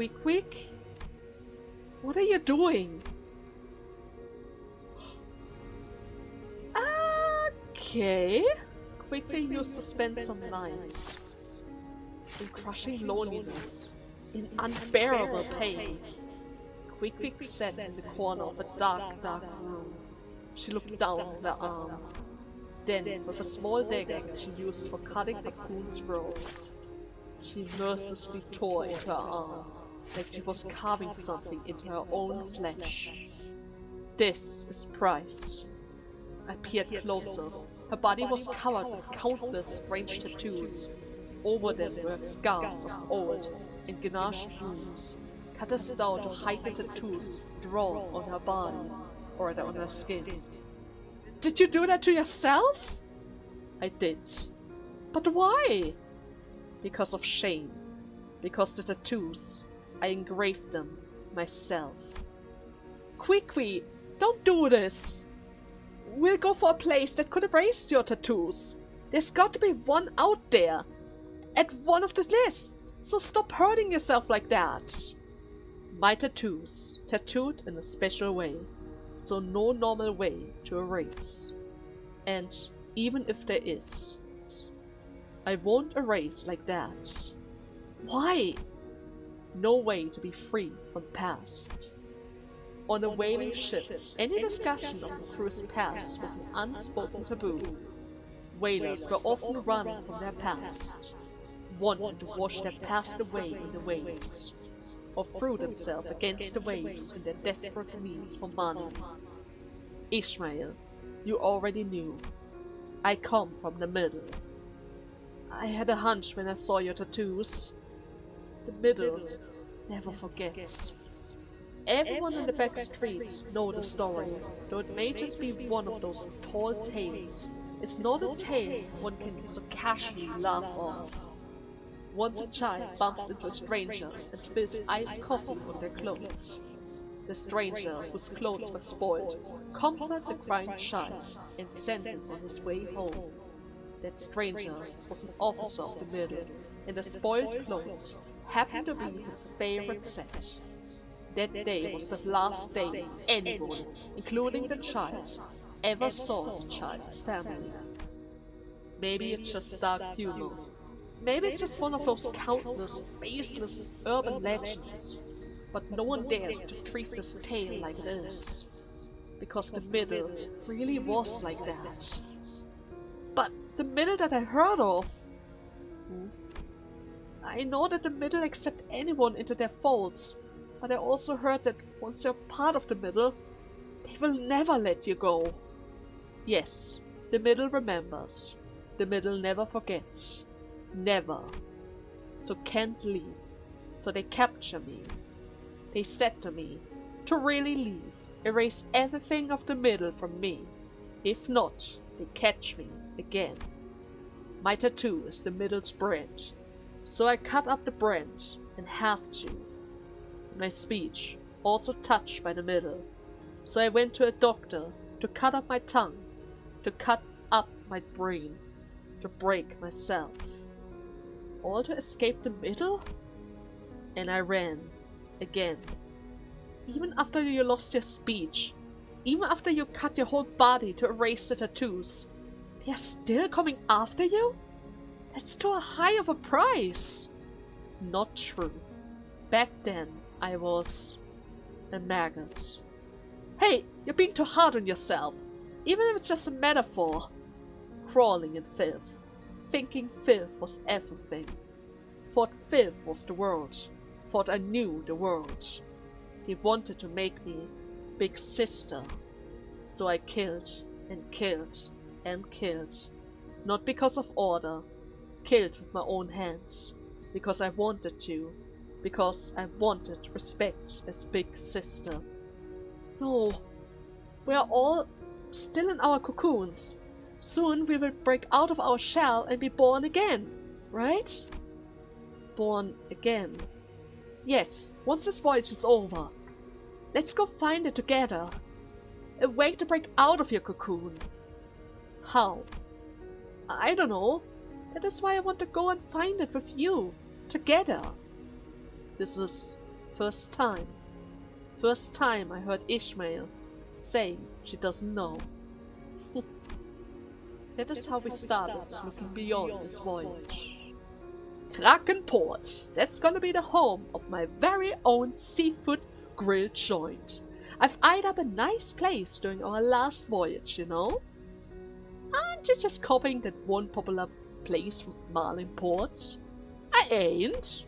Quick? What are you doing? Okay. Quick used to spend some nights in crushing loneliness, in unbearable pain. Quick sat in the corner of a dark room. She looked down at her arm. Then, with a small dagger that she used for cutting harpoons' ropes, she mercilessly tore into her arm, like she was carving something into her own flesh. This is Price. I peered closer. Her body was covered with countless strange tattoos. Over them were scars of old and gashed wounds, cut as down to hide the tattoos drawn on her body, or rather on her skin. Did you do that to yourself? I did. But why? Because of shame. Because the tattoos, I engraved them myself. Quickly, don't do this. We'll go for a place that could erase your tattoos. There's got to be one out there. At one of the lists. So stop hurting yourself like that. My tattoos, tattooed in a special way. So no normal way to erase. And even if there is, I won't erase like that. Why? No way to be free from past. On a whaling ship, any discussion of the crew's past was an unspoken taboo. Whalers were often running from their past, wanting to wash their past away in the waves, or threw themselves against the waves in their desperate needs for money. Ishmael, you already knew. I come from the middle. I had a hunch when I saw your tattoos. The middle never forgets. Everyone in the back streets know the story, though it may just be one of those tall tales. It's not a tale one can so casually laugh off. Once a child bumps into a stranger and spills iced coffee on their clothes. The stranger, whose clothes were spoiled, comforted the crying child and sent him on his way home. That stranger was an officer of the middle, and the spoiled clothes happened to be his favorite set. That day was the last day anyone, including the child, ever saw the child's family. Maybe it's just dark humor. Maybe it's just one of those countless, baseless urban legends. But no one dares to treat this tale like it is. Because the middle really was like that. But the middle that I heard of... I know that the middle accept anyone into their folds, but I also heard that once you're part of the middle, they will never let you go. Yes, the middle remembers. The middle never forgets. Never. So can't leave. So they capture me. They said to me, to really leave, erase everything of the middle from me. If not, they catch me again. My tattoo is the middle's branch, so I cut up the branch and have to. My speech also touched by the middle, so I went to a doctor to cut up my tongue, to cut up my brain, to break myself. All to escape the middle? And I ran. Again. Even after you lost your speech, even after you cut your whole body to erase the tattoos, they are still coming after you? That's too high of a price. Not true. Back then, I was a maggot. Hey, you're being too hard on yourself, even if it's just a metaphor. Crawling in filth, thinking filth was everything. Thought filth was the world. Thought I knew the world. They wanted to make me big sister. So I killed and killed and killed. Not because of order. Killed with my own hands. Because I wanted to. Because I wanted respect as big sister. No. We are all still in our cocoons. Soon we will break out of our shell and be born again. Right? Born again. Yes, once this voyage is over. Let's go find it together. A way to break out of your cocoon. How? I don't know. That is why I want to go and find it with you. Together. This is First time. First time I heard Ishmael say she doesn't know. That is how we started looking beyond this voyage. Krakenport! That's gonna be the home of my very own seafood grill joint. I've eyed up a nice place during our last voyage, you know? Aren't you just copying that one popular place from Marlinport? I ain't.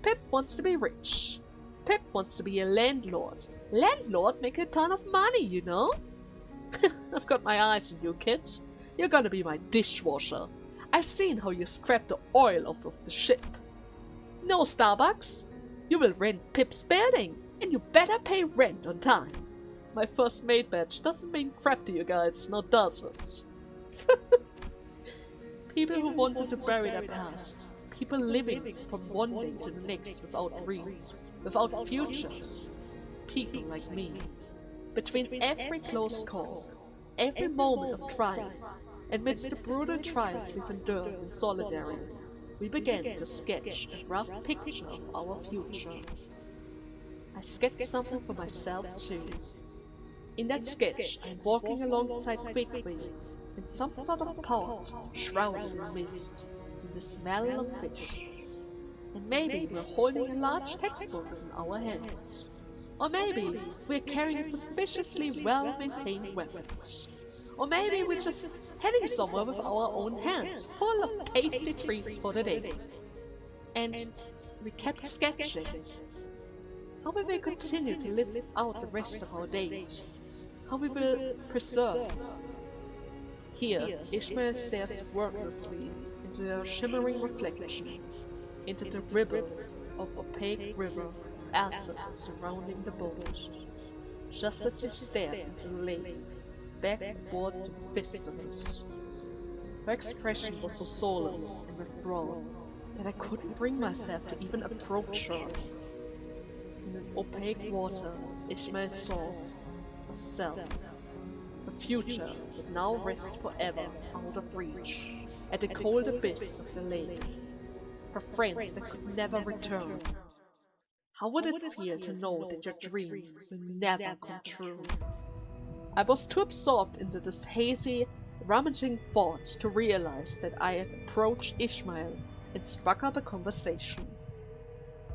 Pip wants to be rich. Pip wants to be a landlord. Landlord make a ton of money, you know? I've got my eyes on you, kid. You're gonna be my dishwasher. I've seen how you scrap the oil off of the ship. No Starbucks? You will rent Pip's building, and you better pay rent on time. My first maid badge doesn't mean crap to you guys, now does it? People who wanted to bury their past. People living from one day to the next without dreams, without futures. People like me. Between every close call, every moment of triumph, amidst the brutal trials we've endured in solidarity, we began to sketch a rough picture of our future. I sketched something for myself too. In that sketch, I'm walking alongside Quickly in some sort of port, shrouded in mist, in the smell of fish. And maybe we're holding a large textbook in our hands. Or maybe we're carrying suspiciously well-maintained weapons. Or maybe we're just heading somewhere with our own hands, full of tasty treats for the day. And we kept sketching. How we will continue to live out the rest of our days. How we will preserve. Here, Ishmael stares wordlessly into a shimmering reflection, into the ripples of opaque river of acid surrounding the boat. Just as he stared into the lake, backward to Fistus. Her expression was so solemn and withdrawn that I couldn't bring myself to even approach her. In an opaque water, Ishmael saw a self, a future that now rests forever out of reach, at the cold abyss of the lake, her friends that could never return. How would it feel to know that your dream will never come true? I was too absorbed into this hazy, rummaging thought to realize that I had approached Ishmael and struck up a conversation.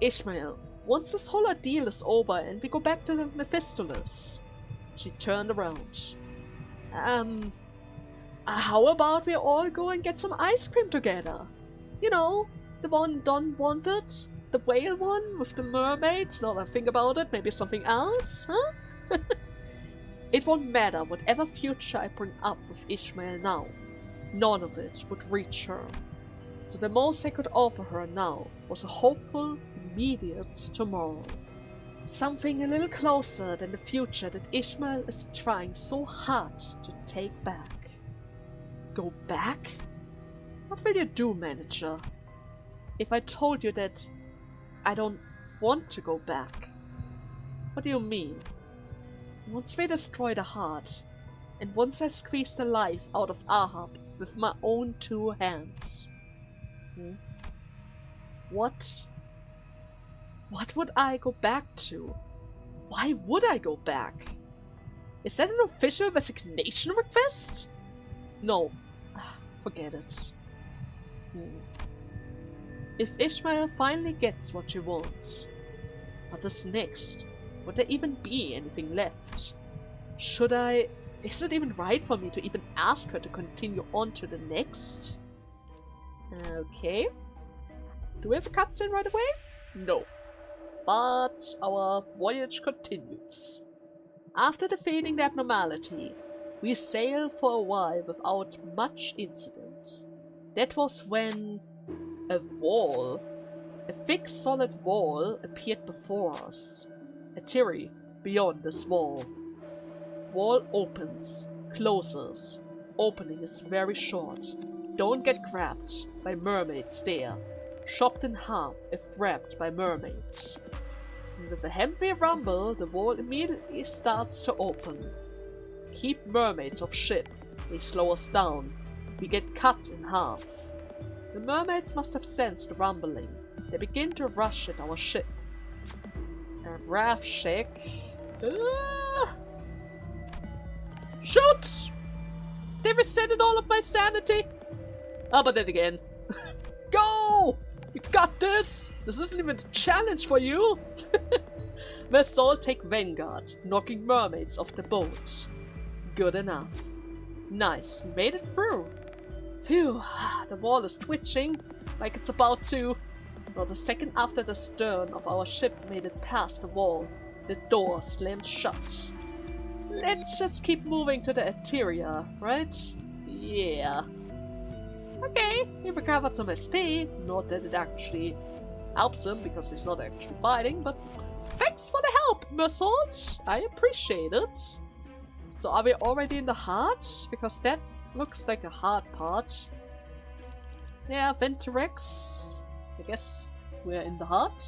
Ishmael, once this whole ordeal is over and we go back to the Mephistolus. She turned around. How about we all go and get some ice cream together? You know, the one Don wanted? The whale one with the mermaids? Now that I think about it, maybe something else, huh? It won't matter whatever future I bring up with Ishmael now. None of it would reach her. So the most I could offer her now was a hopeful, immediate tomorrow. Something a little closer than the future that Ishmael is trying so hard to take back. Go back? What will you do, manager? If I told you that I don't want to go back? What do you mean? Once we destroy the heart, and once I squeeze the life out of Ahab with my own two hands. What would I go back to? Why would I go back? Is that an official resignation request? No, forget it. If Ishmael finally gets what she wants, what is next? Would there even be anything left? Should I... Is it even right for me to even ask her to continue on to the next? Okay. Do we have a cutscene right away? No. But our voyage continues. After defeating the abnormality, we sail for a while without much incident. That was when a wall, a fixed solid wall, appeared before us. A Tiri beyond this wall. Wall opens, closes. Opening is very short. Don't get grabbed by mermaids there. Chopped in half if grabbed by mermaids. And with a heavy rumble, the wall immediately starts to open. Keep mermaids off ship. They slow us down. We get cut in half. The mermaids must have sensed the rumbling. They begin to rush at our ship. A wrath check. Shoot! They resetted all of my sanity. Ah, but then again. Go! You got this! This isn't even a challenge for you! Vessel take Vanguard, knocking mermaids off the boat. Good enough. Nice, we made it through. Phew, the wall is twitching, like it's about to. Not a second after the stern of our ship made it past the wall, the door slammed shut. Let's just keep moving to the interior, right? Yeah. Okay, he recovered some SP, not that it actually helps him because he's not actually fighting, but thanks for the help, Mersault! I appreciate it. So are we already in the heart? Because that looks like a hard part. Yeah, Venturex. I guess we're in the heart.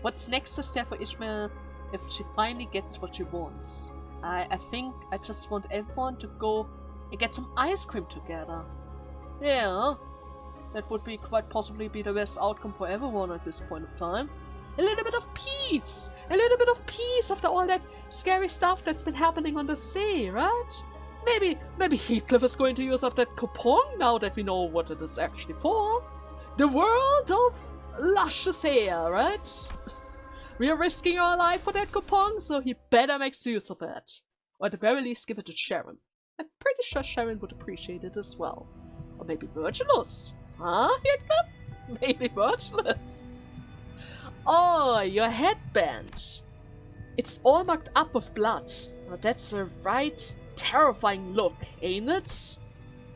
What's next is there for Ishmael if she finally gets what she wants? I think I just want everyone to go and get some ice cream together. Yeah, that would be quite possibly be the best outcome for everyone at this point of time. A little bit of peace! A little bit of peace after all that scary stuff that's been happening on the sea, right? Maybe Heathcliff is going to use up that coupon now that we know what it is actually for. The world of luscious hair, right? We are risking our life for that coupon, so he better make use of it. Or at the very least give it to Sharon. I'm pretty sure Sharon would appreciate it as well. Or maybe Virgilus? Huh, Heathcliff? Maybe Virgilus. Oh, your headband. It's all marked up with blood. Now that's a right terrifying look, ain't it?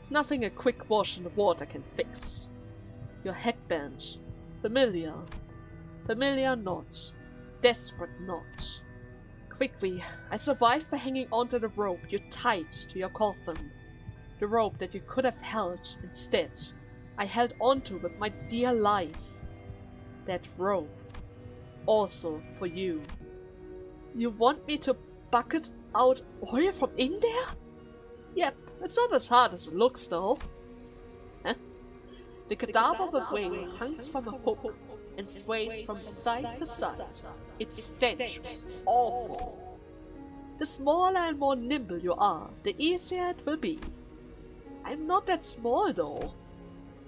Nothing a quick wash in the water can fix. Your headband. Familiar. Familiar not. Desperate not. Quickly, I survived by hanging onto the rope you tied to your coffin. The rope that you could have held instead. I held onto with my dear life. That rope. Also for you. You want me to bucket out oil from in there? Yep, it's not as hard as it looks though. Huh? The cadaver of a whale hangs from a hook and sways from side to side. Its stench was awful. The smaller and more nimble you are, the easier it will be. I'm not that small though.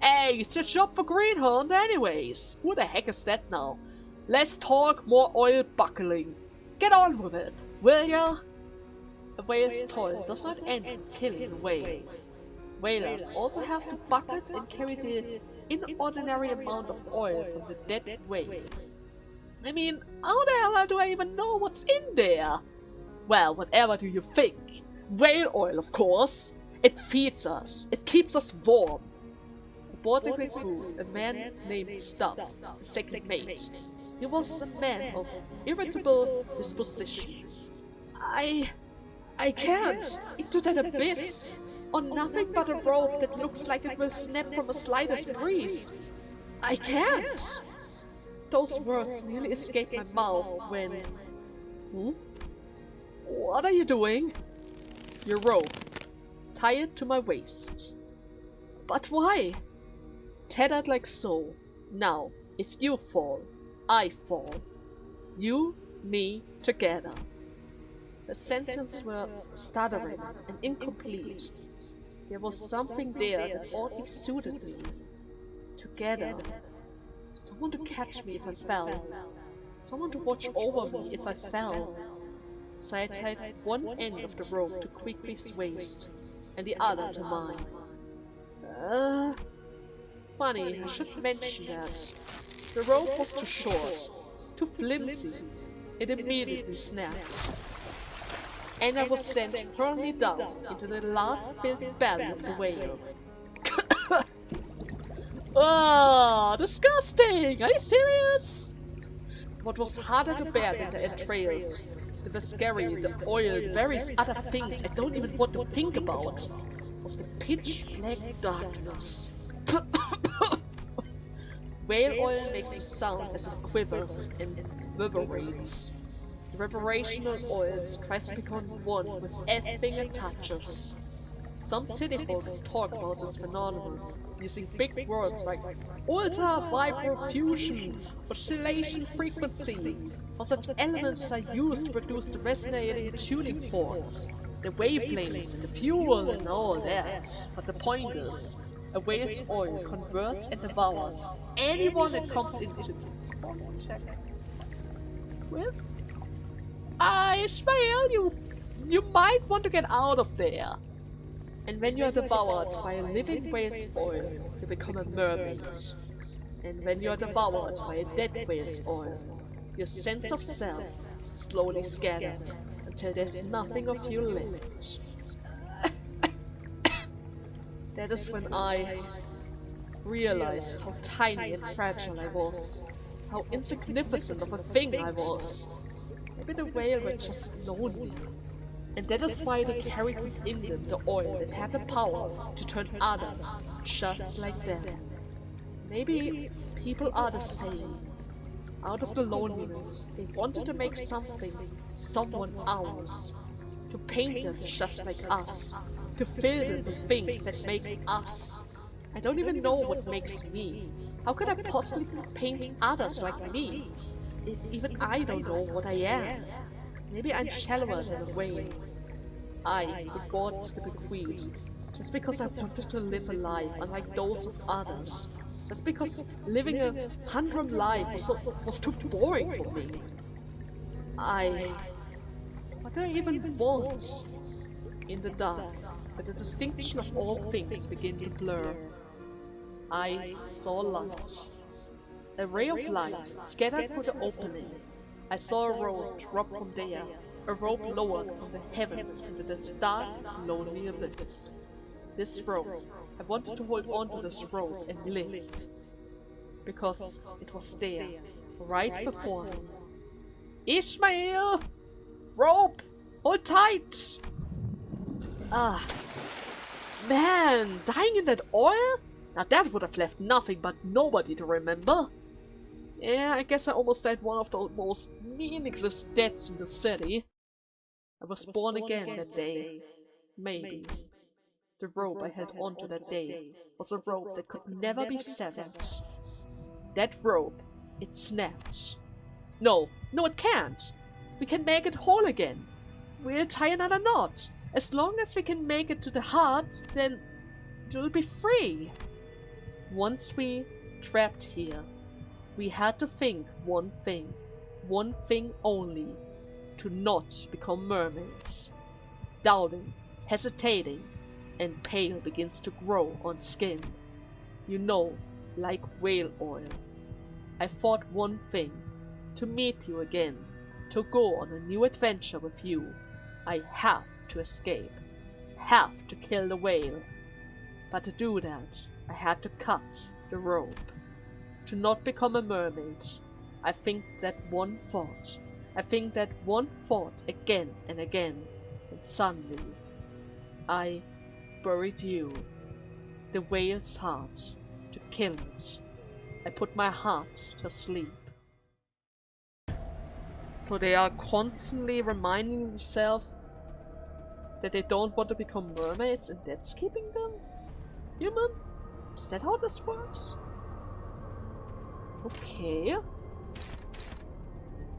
Hey, it's your job for greenhorns anyways. Who the heck is that now? Less talk, more oil buckling. Get on with it, will ya? A whale's toil does not end with killing a whale. Whalers also have to bucket and carry the inordinary amount of oil from the dead whale. I mean, how the hell do I even know what's in there? Well, whatever do you think? Whale oil, of course. It feeds us. It keeps us warm. Aboard the recruit, a man named Stubb, the second mate. He was a man of irritable disposition. I can't! Into that abyss! On nothing but a rope that looks like it will snap from the slightest breeze! I can't! Those words nearly escaped my mouth when... What are you doing? Your rope. Tie it to my waist. But why? Tethered like so. Now, if you fall, I fall. You, me, together. The sentences were stuttering and incomplete. There was something there that oddly suited me. Together. Someone to catch me if I fell. Someone to watch over me if I fell. So I tied one end of the rope to Quickly's waist, and the other to mine. Funny, I should mention that. The rope was too short, too flimsy. It immediately snapped. And I was sent hurlingly down into the lard-filled belly of the whale. Oh, disgusting! Are you serious? What was harder to bear than the entrails, the viscera, the oil, various other things I don't even want to think about, was the pitch-black darkness. Whale oil makes a sound as it quivers and reverberates. The reverberation oils tries to become one with everything it touches. Some city folks talk about this phenomenon, using big words like ultra vibro fusion, oscillation frequency, or such elements are used to produce the resonating tuning forks, the wavelengths and the fuel and all that. But the point is, a whale's oil converts and devours anyone it comes into contact with. Ishmael, you might want to get out of there. And when you are devoured by a living whale's oil, you become a mermaid. And when you are devoured by a dead whale's oil, your sense of self slowly scatters until there's nothing of you left. That is when I realized how tiny and fragile I was, how insignificant of a thing I was. Maybe the whale were just lonely. And that is why they carried within them the oil that had the power to turn others just like them. Maybe people are the same. Out of the loneliness, they wanted to make something, someone else. To paint them just like us. To fill them with things that make us. I don't even know what makes me. How could I possibly paint others like me? If even I don't know what I am. Maybe I'm shallower than a whale. I got the bequeathed just because I wanted to live a life unlike those of others. Just because living a humdrum life was too boring for me. What do I even want? In the dark, but the distinction of all things began to blur. I saw light. A ray of light scattered through the opening. I saw a rope drop from there, a rope lowered from the heavens into this dark, lonely abyss. This rope, I wanted to hold on to this rope and live. Because it was there, right before me. Ishmael! Rope! Hold tight! Ah. Man, dying in that oil? Now that would have left nothing but nobody to remember. Yeah, I guess I almost died one of the most meaningless deaths in the city. I was born again that day. Maybe. The rope I held onto that day was a rope that could never be severed. That rope, it snapped. No, it can't. We can make it whole again. We'll tie another knot. As long as we can make it to the heart, then you'll be free. Once we trapped here, we had to think one thing only, to not become mermaids. Doubting, hesitating, and pale begins to grow on skin. You know, like whale oil. I thought one thing, to meet you again, to go on a new adventure with you. I have to escape, have to kill the whale. But to do that, I had to cut the rope. To not become a mermaid, I think that one thought again and again, and suddenly, I buried you, the whale's heart, to kill it. I put my heart to sleep. So they are constantly reminding themselves that they don't want to become mermaids and that's keeping them human? Is that how this works? Okay.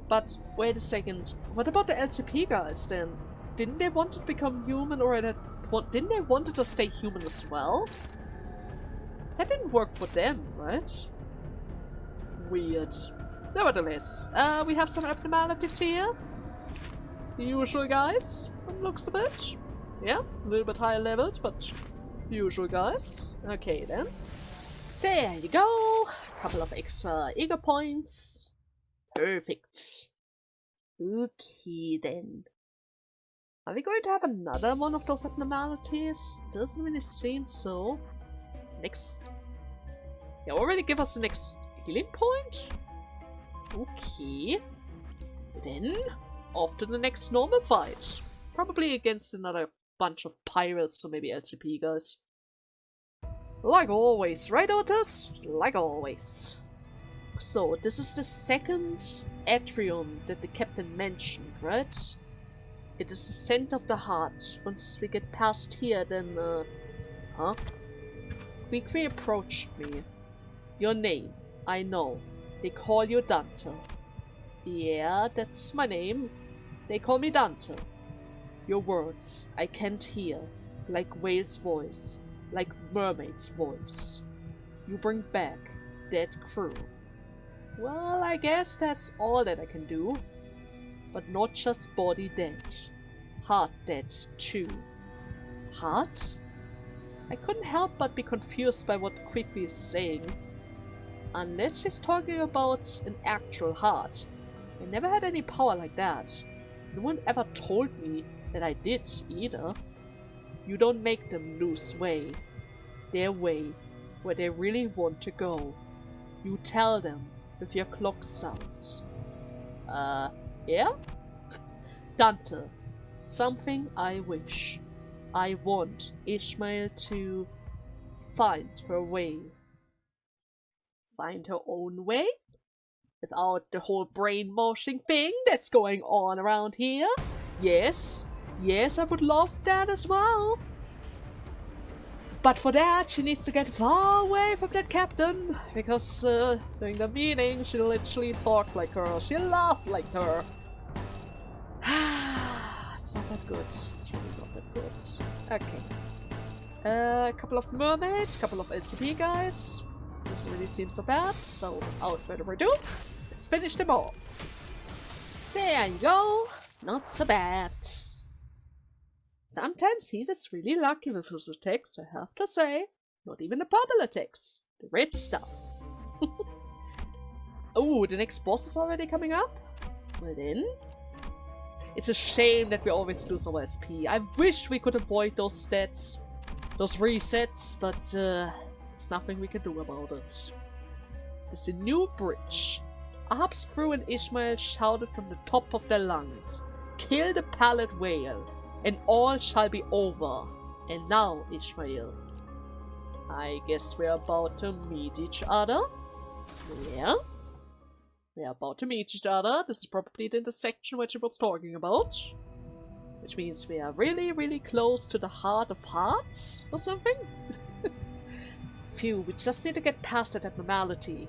But wait a second, what about the LCP guys then? Didn't they want to become human, or didn't they want to stay human as well? That didn't work for them, right? Weird. Nevertheless, we have some abnormalities here. The usual guys, from the looks of it. Yeah, a little bit higher leveled, but usual guys. Okay then. There you go. A couple of extra ego points. Perfect. Okay then. Are we going to have another one of those abnormalities? Doesn't really seem so. Next. They already give us the next healing point? Okay. Then, off to the next normal fight. Probably against another bunch of pirates or maybe LCP guys. Like always, right Otis? Like always. So, this is the second atrium that the captain mentioned, right? It is the center of the heart. Once we get past here, then, huh? Quickly approached me. Your name, I know. They call you Dante. Yeah, that's my name. They call me Dante. Your words, I can't hear. Like whale's voice. Like mermaid's voice. You bring back dead crew. Well, I guess that's all that I can do. But not just body dead. Heart dead, too. Heart? I couldn't help but be confused by what Quickly is saying. Unless she's talking about an actual heart. I never had any power like that. No one ever told me that I did, either. You don't make them lose way. Their way, where they really want to go. You tell them with your clock sounds. Yeah? Dante, something I wish. I want Ishmael to find her way. Find her own way? Without the whole brainwashing thing that's going on around here? Yes, I would love that as well. But for that, she needs to get far away from that captain, because during the meeting, she literally talked like her, she laughed like her. It's not that good, it's really not that good. Okay. A couple of mermaids, couple of LCP guys. Doesn't really seem so bad, so without further ado, let's finish them off. There you go, not so bad. Sometimes he's just really lucky with his attacks, I have to say. Not even the purple attacks, the red stuff. Oh, the next boss is already coming up? Well then. It's a shame that we always lose our SP. I wish we could avoid those stats, those resets, but there's nothing we can do about it. There's a new bridge. Ahab's crew and Ishmael shouted from the top of their lungs, "Kill the pallid whale, and all shall be over." And now, Ishmael, I guess we're about to meet each other? Yeah? We're about to meet each other. This is probably the intersection which I was talking about. Which means we are really, really close to the heart of hearts or something? Phew, we just need to get past that abnormality.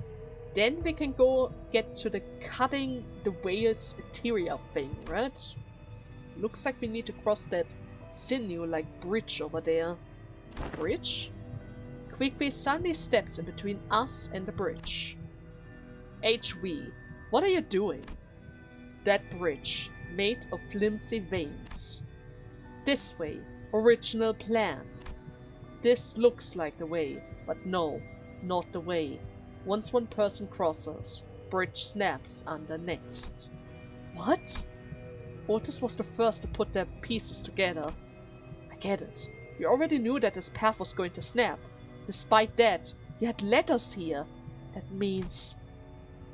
Then we can go get to the cutting the whale's interior thing, right? Looks like we need to cross that sinew-like bridge over there. Bridge? Quickly suddenly steps in between us and the bridge. HV, what are you doing? That bridge, made of flimsy veins. This way, original plan. This looks like the way, but no, not the way. Once one person crosses, bridge snaps under next. What? Otis was the first to put their pieces together. I get it. We already knew that this path was going to snap. Despite that, you had led us here. That means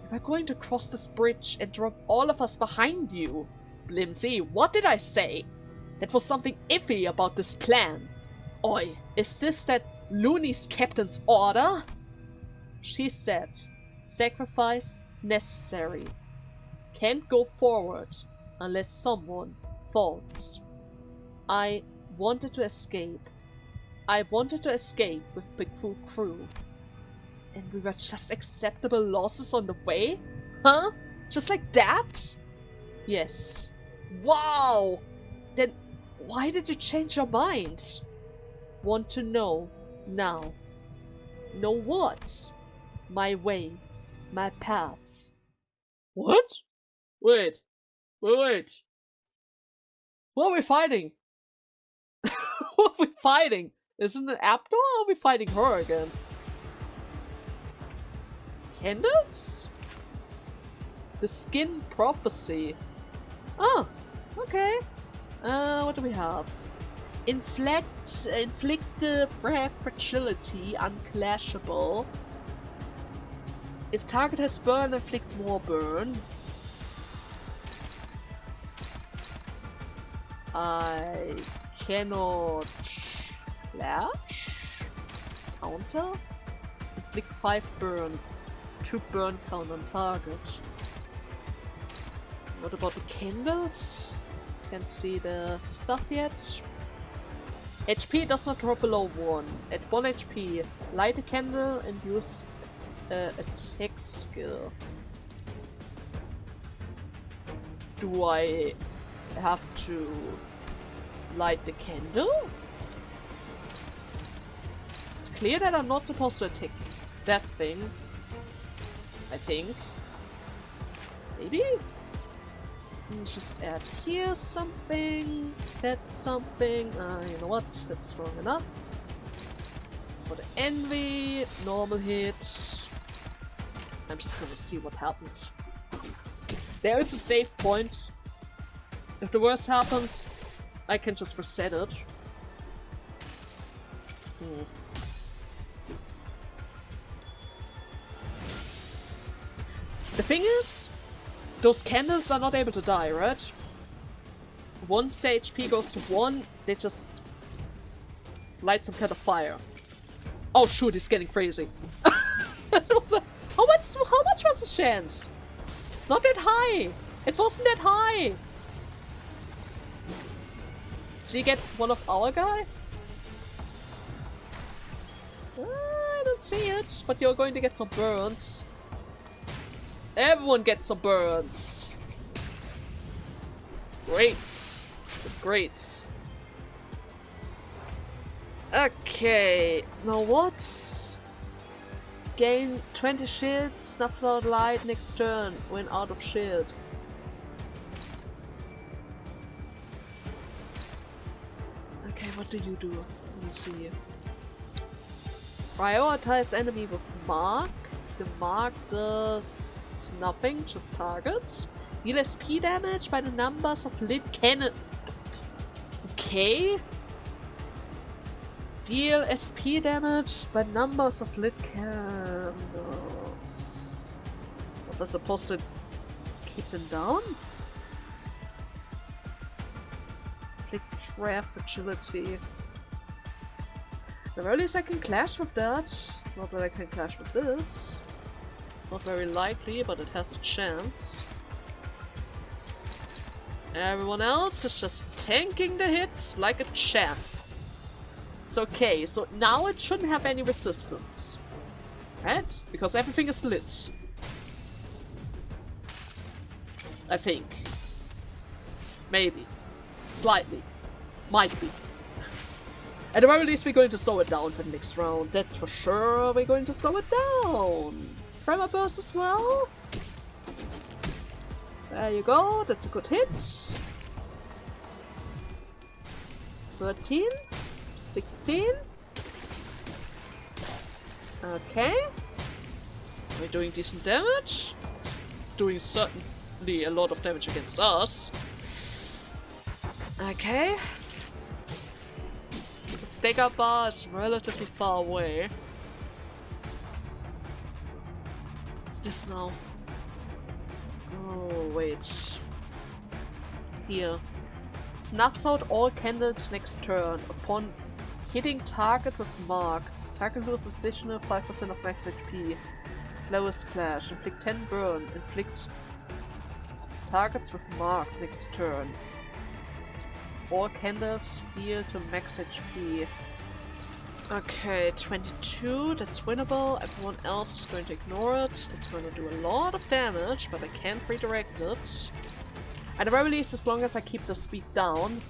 you were going to cross this bridge and drop all of us behind you. Blimsy, what did I say? That was something iffy about this plan. Oi, is this that loony's captain's order? She said, sacrifice necessary. Can't go forward unless someone falls. I wanted to escape. I wanted to escape with Bigfoot crew. And we were just acceptable losses on the way? Huh? Just like that? Yes. Wow! Then why did you change your mind? Want to know now. Know what? My way. My path. What? Wait. What are we fighting? What are we fighting? Isn't it Abdul or are we fighting her again? Candles? The skin prophecy. Oh, okay. What do we have? Inflict fragility unclashable. If target has burn, inflict more burn. I cannot slash. Counter. Inflict 5 burn. 2 burn count on target. What about the candles? Can't see the stuff yet. HP does not drop below 1. At 1 HP, light a candle and use attack skill. Do I have to light the candle? It's clear that I'm not supposed to attack that thing. I think. Maybe? Just add here something. That's something. You know what? That's strong enough. For the envy, normal hit. I'm just gonna see what happens. There is a save point. If the worst happens, I can just reset it. The thing is, those candles are not able to die, right? Once the HP goes to 1, they just light some kind of fire. Oh shoot, he's getting crazy. How much was his chance? Not that high! It wasn't that high! Did he get one of our guy? I don't see it, but you're going to get some burns. Everyone gets some burns. Great. Just great. Okay. Now what? Gain 20 shields, snuff out light next turn when out of shield. Okay, what do you do? Let's see. Prioritize enemy with mark. The mark does nothing, just targets. Deal SP damage by the numbers of lit cannon. Okay. Deal SP damage by numbers of lit candles. Was I supposed to keep them down? Inflict rare fragility. The very least I can clash with that. Not that I can clash with this. It's not very likely, but it has a chance. Everyone else is just tanking the hits like a champ. It's okay, so now it shouldn't have any resistance. Right? Because everything is lit. I think. Maybe. Slightly. Might be. At the very least we're going to slow it down for the next round. That's for sure. We're going to slow it down. Tremor burst as well. There you go. That's a good hit. 13. 16. Okay. We're doing decent damage. It's doing certainly a lot of damage against us. Okay. The stake up bar is relatively far away. What's this now? Oh, wait. Here. Snuffs out all candles next turn. Upon hitting target with mark, target loses additional 5% of max HP. Lowest clash. Inflict 10 burn. Inflict targets with mark next turn. All candles heal to max HP. Okay, 22, that's winnable. Everyone else is going to ignore it. That's going to do a lot of damage, but I can't redirect it. At the very least, as long as I keep the speed down,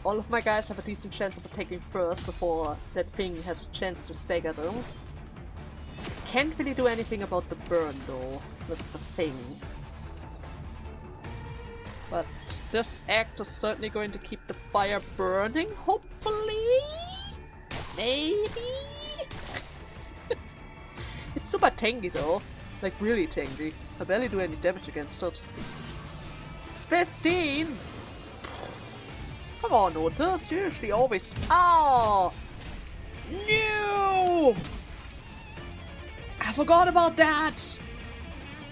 all of my guys have a decent chance of attacking first before that thing has a chance to stagger them. Can't really do anything about the burn though. That's the thing. But this act is certainly going to keep the fire burning, hopefully? Maybe? It's super tanky though. Like really tanky. I barely do any damage against it. 15! Come on, Otis, seriously, always. Oh! No! I forgot about that!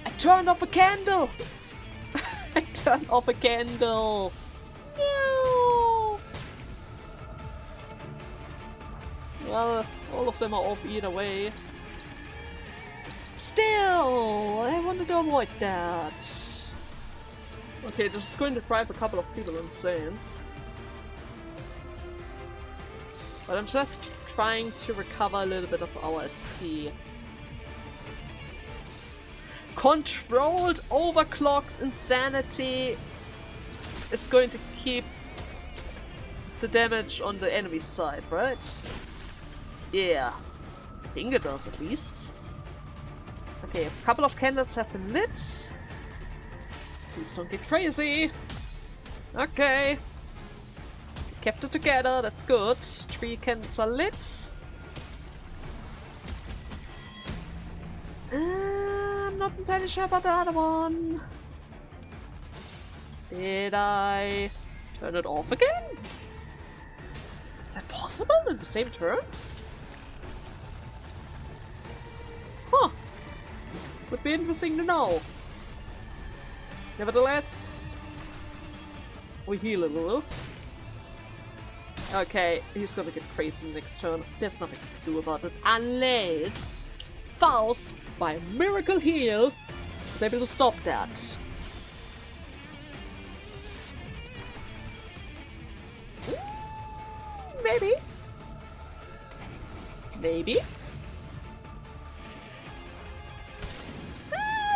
I turned off a candle! I turned off a candle! No! Well, all of them are off either way. Still! I wanted to avoid that. Okay, this is going to drive a couple of people insane. But I'm just trying to recover a little bit of our SP. Controlled overclocks insanity is going to keep the damage on the enemy side, right? Yeah. I think it does, at least. Okay, a couple of candles have been lit. Please don't get crazy. Okay. Kept it together, that's good. 3 candles are lit. I'm not entirely sure about the other one. Did I turn it off again? Is that possible in the same turn? Huh. Would be interesting to know. Nevertheless, we heal a little. Okay, he's gonna get crazy next turn. There's nothing to do about it. Unless Faust, by miracle heal, was able to stop that. Maybe. Maybe.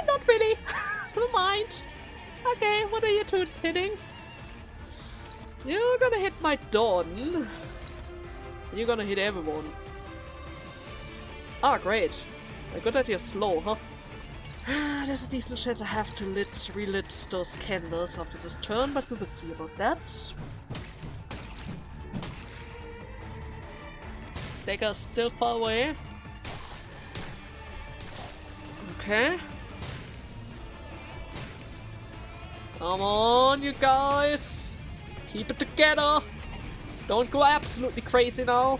Not really. Never mind. Okay, what are you two hitting? You're gonna hit my Dawn. You're gonna hit everyone. Ah, great. My good idea slow, huh? There's a decent chance I have to relit those candles after this turn, but we will see about that. Stagger's still far away. Okay. Come on, you guys! Keep it together! Don't go absolutely crazy now!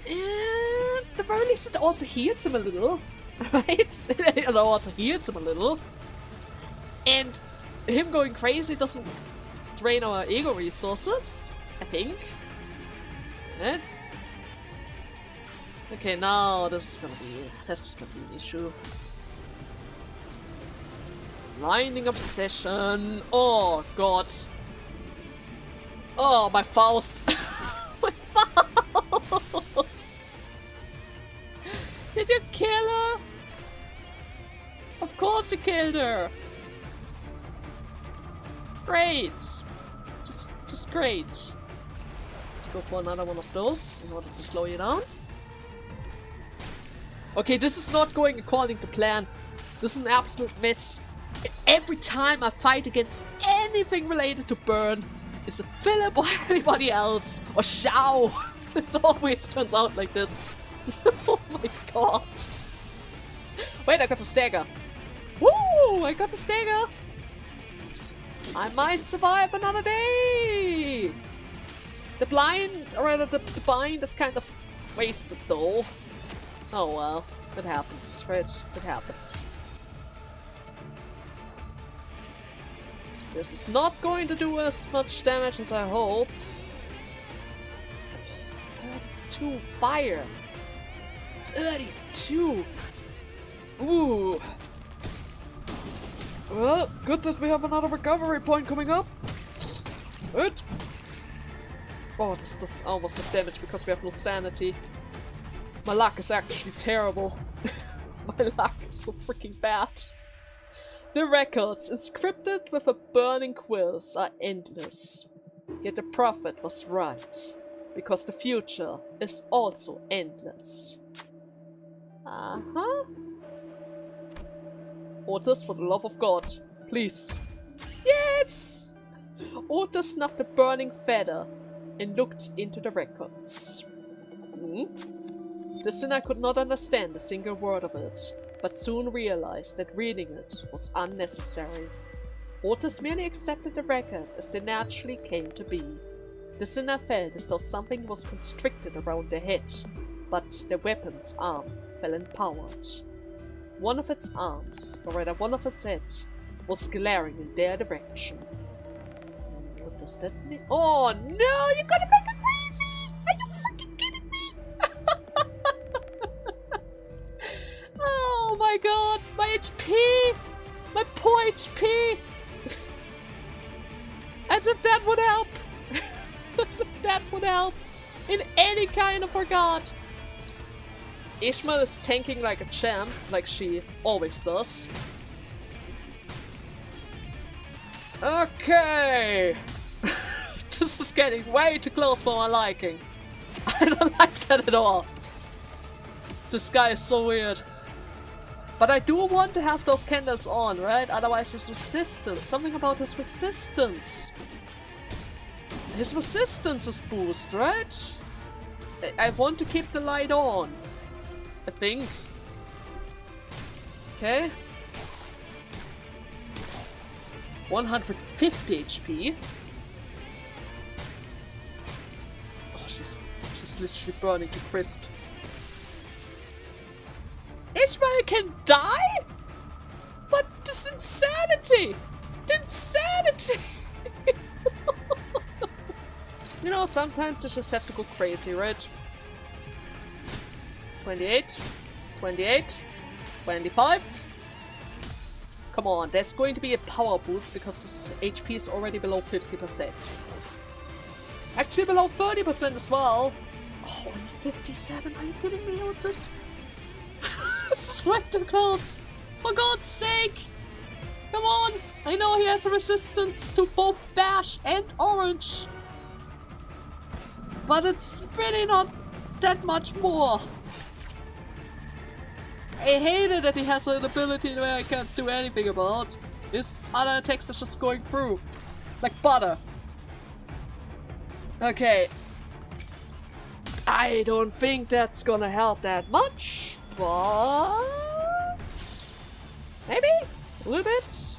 And at the very least it also heals him a little, right? It also heals him a little. And him going crazy doesn't drain our ego resources, I think. Right? Okay, now this is gonna be an issue. Blinding obsession. Oh god. Oh, my Faust. My Faust. Did you kill her? Of course you killed her. Great. Just great. Let's go for another one of those in order to slow you down. Okay, this is not going according to plan. This is an absolute mess. Every time I fight against anything related to Burn, is it Philip or anybody else? Or Xiao? It always turns out like this. Oh my god. Wait, I got the stagger. Woo! I got the stagger. I might survive another day. The blind, or rather the bind is kind of wasted though. Oh well, it happens, right? It happens. This is not going to do as much damage as I hope. 32 fire. 32. Ooh. Well, good that we have another recovery point coming up. Good. Oh, this does almost some damage because we have no sanity. My luck is actually terrible. My luck is so freaking bad. The records, inscripted with a burning quills, are endless. Yet the prophet was right, because the future is also endless. Uh-huh. Otis, for the love of God, please. Yes! Otis snuffed the burning feather and looked into the records. The sinner could not understand a single word of it, but soon realized that reading it was unnecessary. Otis merely accepted the record as they naturally came to be. The sinner felt as though something was constricted around their head, but their weapon's arm fell empowered. One of its arms, or rather one of its heads, was glaring in their direction. What does that mean? Oh no, you're gonna make it crazy! Are you freaking kidding me? Oh my god, my HP! My poor HP! As if that would help! as if that would help in any kind of regard. Ishmael is tanking like a champ, like she always does. Okay. This is getting way too close for my liking. I don't like that at all. This guy is so weird. But I do want to have those candles on, right? Otherwise his resistance. Something about his resistance. His resistance is boost, right? I want to keep the light on. I think. Okay. 150 HP. Oh, she's literally burning to crisp. Ishmael can die? But this insanity! The insanity! You know, sometimes you just have to go crazy, right? 28, 28, 25. Come on, there's going to be a power boost because his HP is already below 50%. Actually below 30% as well. Oh, only 57, are you kidding me with this? This is way too close. For God's sake! Come on! I know he has a resistance to both Bash and Orange. But it's really not that much more. I hate it that he has an ability where I can't do anything about. His other attacks are just going through. Like butter. Okay. I don't think that's gonna help that much, but maybe a little bit.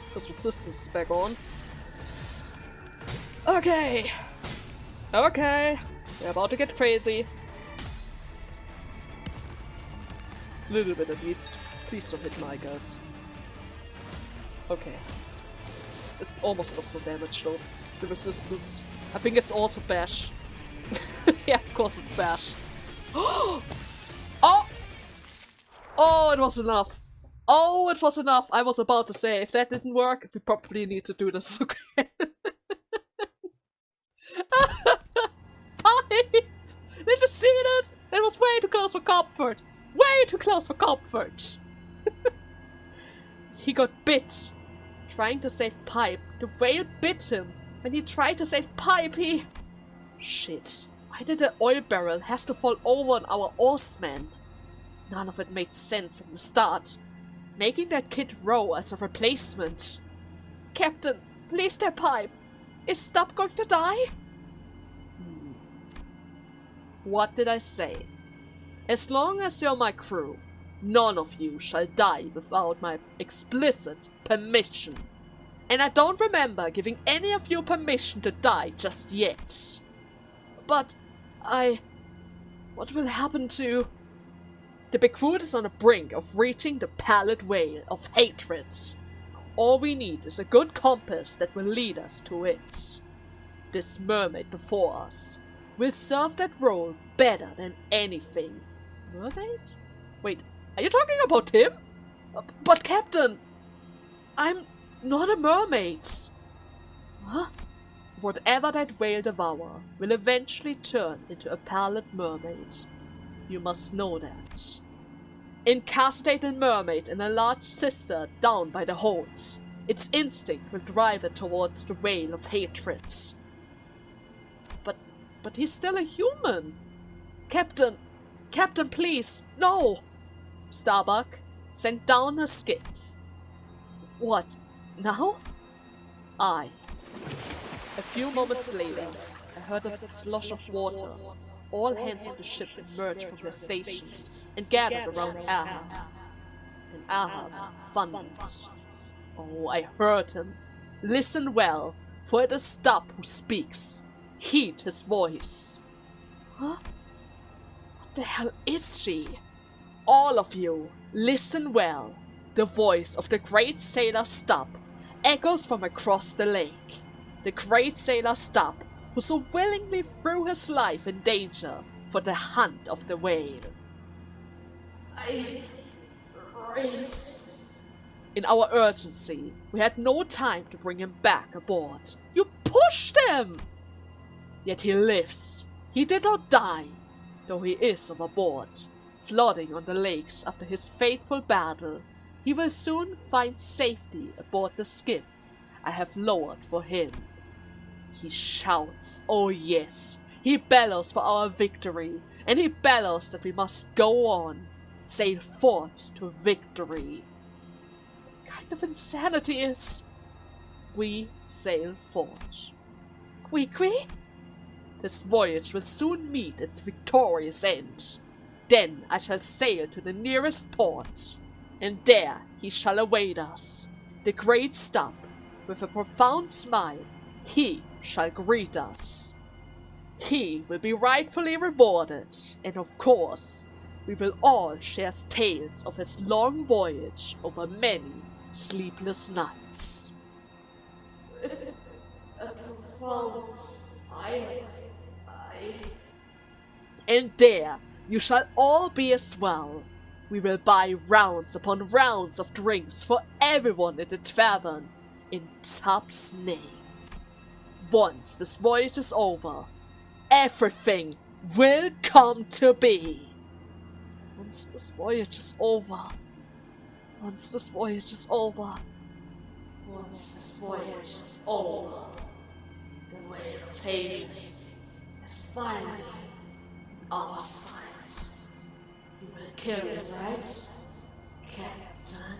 Because resistance is back on. Okay. Okay. We're about to get crazy. A little bit at least. Please don't hit my guys. Okay. It almost does no damage though. The resistance. I think it's also Bash. Yeah, of course it's Bash. Oh! Oh, it was enough. Oh, it was enough. I was about to say, if that didn't work, we probably need to do this again. Pipe! Did you see this? That was way too close for comfort. Way too close for comfort. He got bit. Trying to save Pipe. The whale bit him. When he tried to save Pipe, he... Shit. Why did the oil barrel has to fall over on our oarsman? None of it made sense from the start. Making that kid row as a replacement. Captain, please stay Pipe. Is Stub going to die? What did I say? As long as you're my crew, none of you shall die without my explicit permission. And I don't remember giving any of you permission to die just yet. But what will happen to... The Bigfoot is on the brink of reaching the pallid whale of hatred. All we need is a good compass that will lead us to it. This mermaid before us will serve that role better than anything. Mermaid? Wait, are you talking about him? But Captain, I'm not a mermaid. Huh? Whatever that whale devour will eventually turn into a pallid mermaid. You must know that. Incarcerate a mermaid in a large cistern down by the holds. Its instinct will drive it towards the whale of hatred. But he's still a human. Captain, please, no! Starbuck, send down a skiff. What, now? Aye. A few moments later, I heard a slosh of water. All hands on the ship emerged from their stations and gathered around Ahab. And Ahab thundered. Oh, I heard him. Listen well, for it is Stub who speaks. Heed his voice. Huh? What the hell is she? All of you, listen well. The voice of the great sailor Stub echoes from across the lake. The great sailor Stub, who so willingly threw his life in danger for the hunt of the whale. In our urgency, we had no time to bring him back aboard. You pushed him! Yet he lives. He did not die, though he is overboard, floating on the lakes after his fateful battle. He will soon find safety aboard the skiff I have lowered for him. He shouts, oh yes, he bellows for our victory, and he bellows that we must go on, sail forth to victory. What kind of insanity is? We sail forth. Quickly? This voyage will soon meet its victorious end. Then I shall sail to the nearest port, and there he shall await us. The great stop, with a profound smile, he shall greet us. He will be rightfully rewarded, and of course, we will all share tales of his long voyage over many sleepless nights. With a profound smile, and there you shall all be as well. We will buy rounds upon rounds of drinks for everyone at the tavern in Tup's name. Once this voyage is over, everything will come to be. Once this voyage is over. Once this voyage is over. Once this voyage is over. The whale of hatred is finally on sight. You will kill it, right, Captain?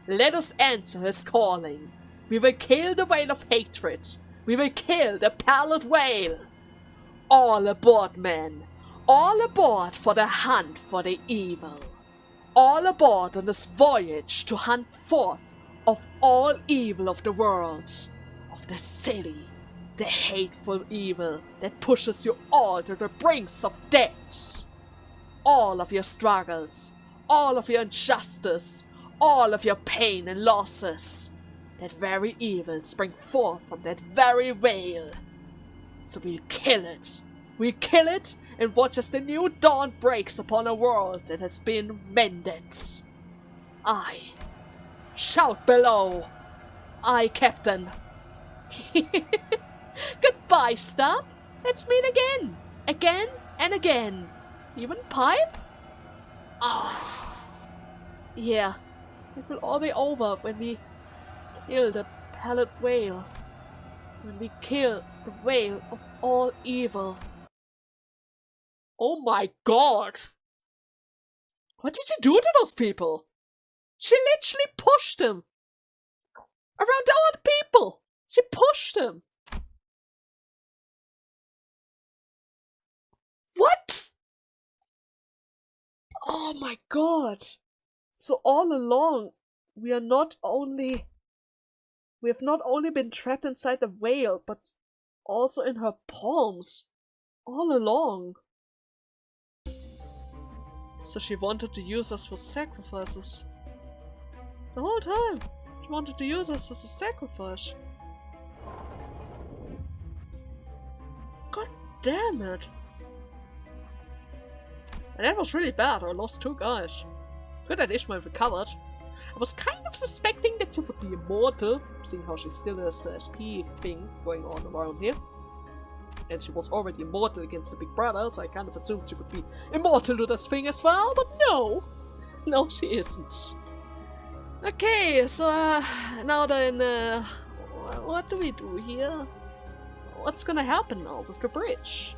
Let us answer his calling. We will kill the whale of hatred. We will kill the pallid whale. All aboard, men. All aboard for the hunt for the evil. All aboard on this voyage to hunt forth of all evil of the world. Of the silly, the hateful evil that pushes you all to the brinks of death. All of your struggles, all of your injustice, all of your pain and losses. That very evil spring forth from that very whale. So we'll kill it. We'll kill it and watch as the new dawn breaks upon a world that has been mended. I. Shout below. I, Captain. Goodbye, Stub. Let's meet again. Again and again. Even pipe? Ah. Yeah. It will all be over when we kill the pallid whale. When we kill the whale of all evil. Oh my god! What did she do to those people? She literally pushed them! Around all the people! She pushed them! What? Oh my god! So all along, we have not only been trapped inside the whale, but also in her palms. All along. So she wanted to use us for sacrifices. The whole time. She wanted to use us as a sacrifice. God damn it. And that was really bad. I lost 2 guys. Good that Ishmael recovered. I was kind of suspecting that she would be immortal, seeing how she still has the SP thing going on around here. And she was already immortal against the Big Brother, so I kind of assumed she would be immortal to this thing as well, but no! No, she isn't. Okay, so now then, what do we do here? What's gonna happen now with the bridge?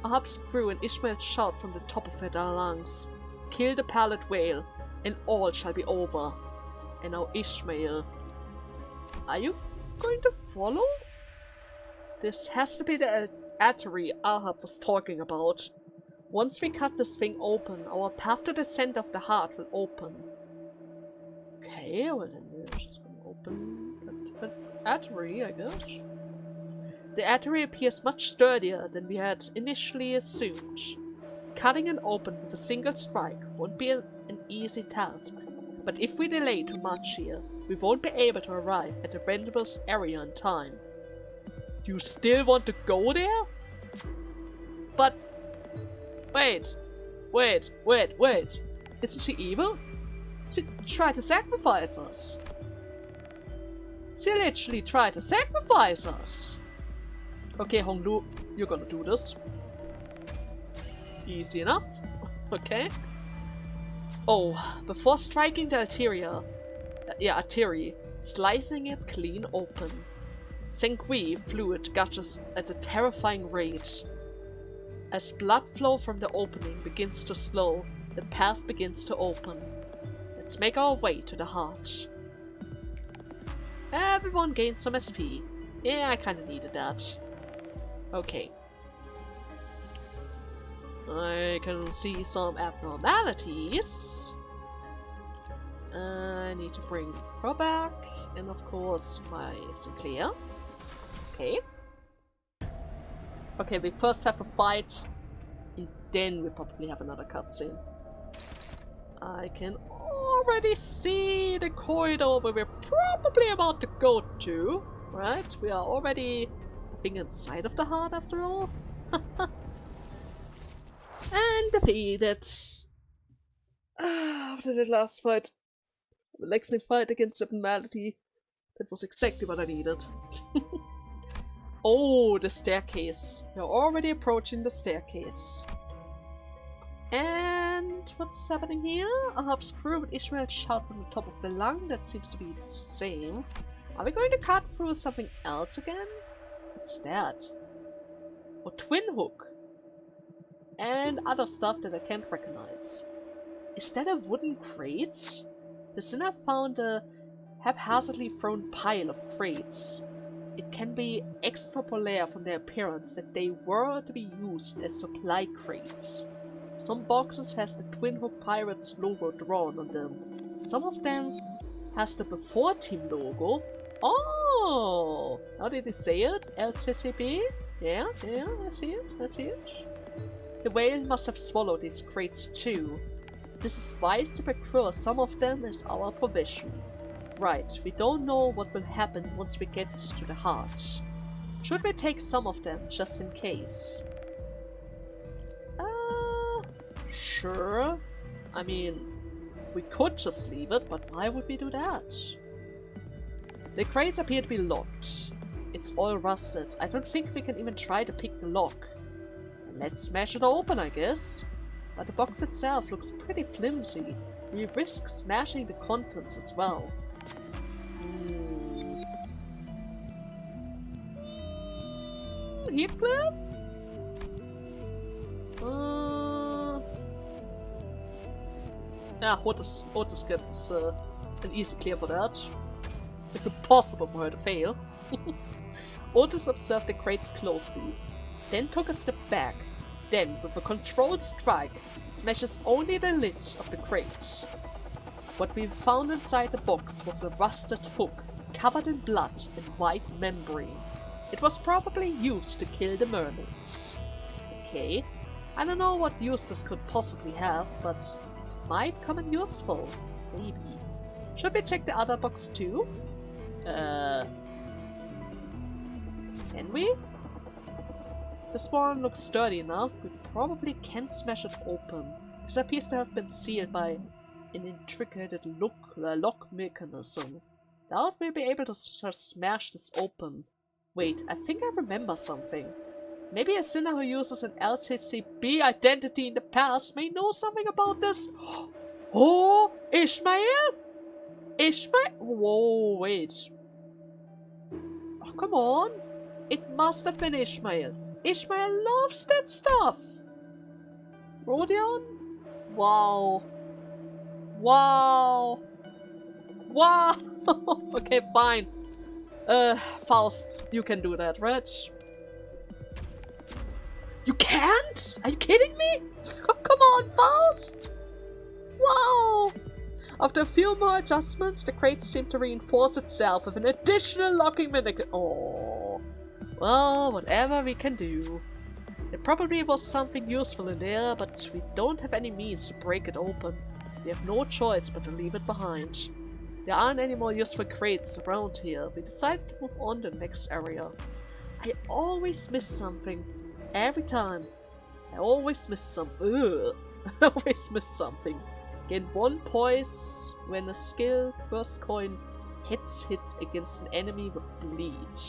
Ahab's crew and Ishmael shout from the top of their lungs. Kill the pallid whale, and all shall be over. And now Ishmael. Are you going to follow? This has to be the artery Ahab was talking about. Once we cut this thing open, our path to the center of the heart will open. Okay, well then we're just gonna open that artery, I guess. The artery appears much sturdier than we had initially assumed. Cutting it open with a single strike won't be an easy task, but if we delay too much here, we won't be able to arrive at the Vendibles area in time. You still want to go there? But... Wait. Isn't she evil? She tried to sacrifice us. She literally tried to sacrifice us. Okay, Honglu, you're gonna do this. Easy enough. Okay. Oh, before striking the artery, slicing it clean open. Sanguine fluid gushes at a terrifying rate. As blood flow from the opening begins to slow, the path begins to open. Let's make our way to the heart. Everyone gains some SP. Yeah, I kinda needed that. Okay. I can see some abnormalities. I need to bring her back, and of course my Sinclair. Okay. Okay, we first have a fight, and then we probably have another cutscene. I can already see the corridor where we're probably about to go to, right? We are already, I think, inside of the heart after all. And defeated. After the last fight, relaxing fight against abnormality. That was exactly what I needed. Oh, the staircase. We're already approaching the staircase. And what's happening here? A Habscrew and Ishmael shout from the top of the lung. That seems to be the same. Are we going to cut through something else again? What's that? Or twin hook? And other stuff that I can't recognize. Is that a wooden crate? The sinner found a haphazardly thrown pile of crates. It can be extrapolated from their appearance that they were to be used as supply crates. Some boxes has the Twin Hook Pirates logo drawn on them. Some of them has the Before Team logo. Oh! How did they say it? LCCB? Yeah, I see it. The whale must have swallowed its crates too. This is wise to procure some of them as our provision. Right, we don't know what will happen once we get to the heart. Should we take some of them just in case? Sure. I mean, we could just leave it, but why would we do that? The crates appear to be locked. It's all rusted. I don't think we can even try to pick the lock. Let's smash it open, I guess. But the box itself looks pretty flimsy. We risk smashing the contents as well. Heathcliff? Yeah, Otis gets an easy clear for that. It's impossible for her to fail. Otis observed the crates closely, then took a step back. Then, with a controlled strike, smashes only the lid of the crate. What we found inside the box was a rusted hook, covered in blood and white membrane. It was probably used to kill the mermaids. Okay, I don't know what use this could possibly have, but it might come in useful. Maybe. Should we check the other box too? Can we? This one looks sturdy enough. We probably can smash it open. This appears to have been sealed by an intricate lock mechanism. Doubt we'll be able to smash this open. Wait, I think I remember something. Maybe a sinner who uses an LCCB identity in the past may know something about this. Oh, Ishmael? Ishmael? Whoa, wait. Oh, come on. It must have been Ishmael. Ishmael loves that stuff. Rodion? Wow. Wow. Wow. Okay, fine. Faust, you can do that, right? You can't? Are you kidding me? Oh, come on, Faust! Wow! After a few more adjustments, the crate seemed to reinforce itself with an additional locking mechanism. Oh. Well, whatever we can do. There probably was something useful in there, but we don't have any means to break it open. We have no choice but to leave it behind. There aren't any more useful crates around here. We decided to move on to the next area. I always miss something. Every time. I always miss something. I always miss something. Gain 1 poise when a skill first coin hit against an enemy with bleed.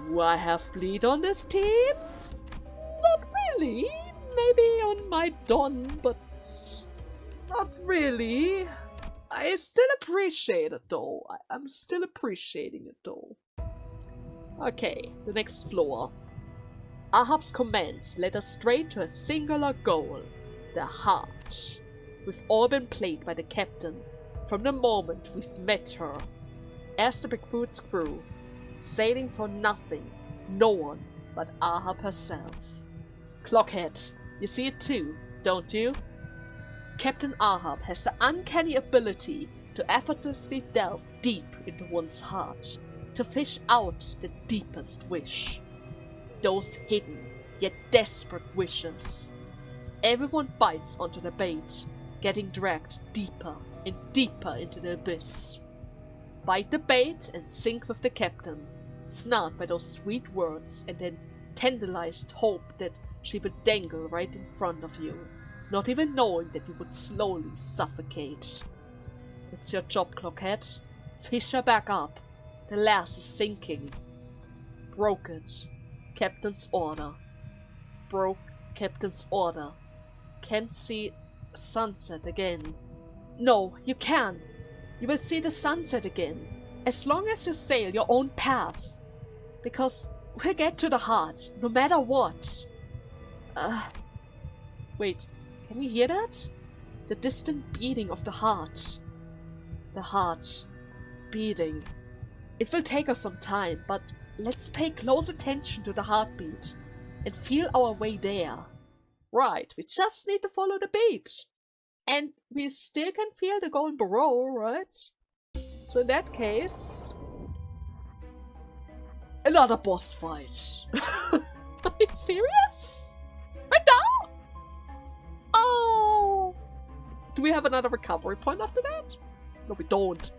Do I have bleed on this team? Not really. Maybe on my Don, but not really. I still appreciate it though. I'm still appreciating it though. Okay, the next floor. Ahab's commands led us straight to a singular goal, the heart. We've all been played by the captain from the moment we've met her. As the Bigfoot's crew, sailing for nothing, no one but Ahab herself. Clockhead, you see it too, don't you? Captain Ahab has the uncanny ability to effortlessly delve deep into one's heart, to fish out the deepest wish. Those hidden, yet desperate wishes. Everyone bites onto the bait, getting dragged deeper and deeper into the abyss. Bite the bait and sink with the captain, snared by those sweet words and then tantalized hope that she would dangle right in front of you, not even knowing that you would slowly suffocate. It's your job, Clockhead. Fish her back up. The lass is sinking. Broke it. Captain's order. Broke Captain's order. Can't see sunset again. No, you can. You will see the sunset again, as long as you sail your own path. Because we'll get to the heart, no matter what. Wait, can you hear that? The distant beating of the heart. The heart. Beating. It will take us some time, but let's pay close attention to the heartbeat and feel our way there. Right, we just need to follow the beat. And we still can feel the golden barrow, right? So in that case... another boss fight. Are you serious? Right now? Oh! Do we have another recovery point after that? No, we don't.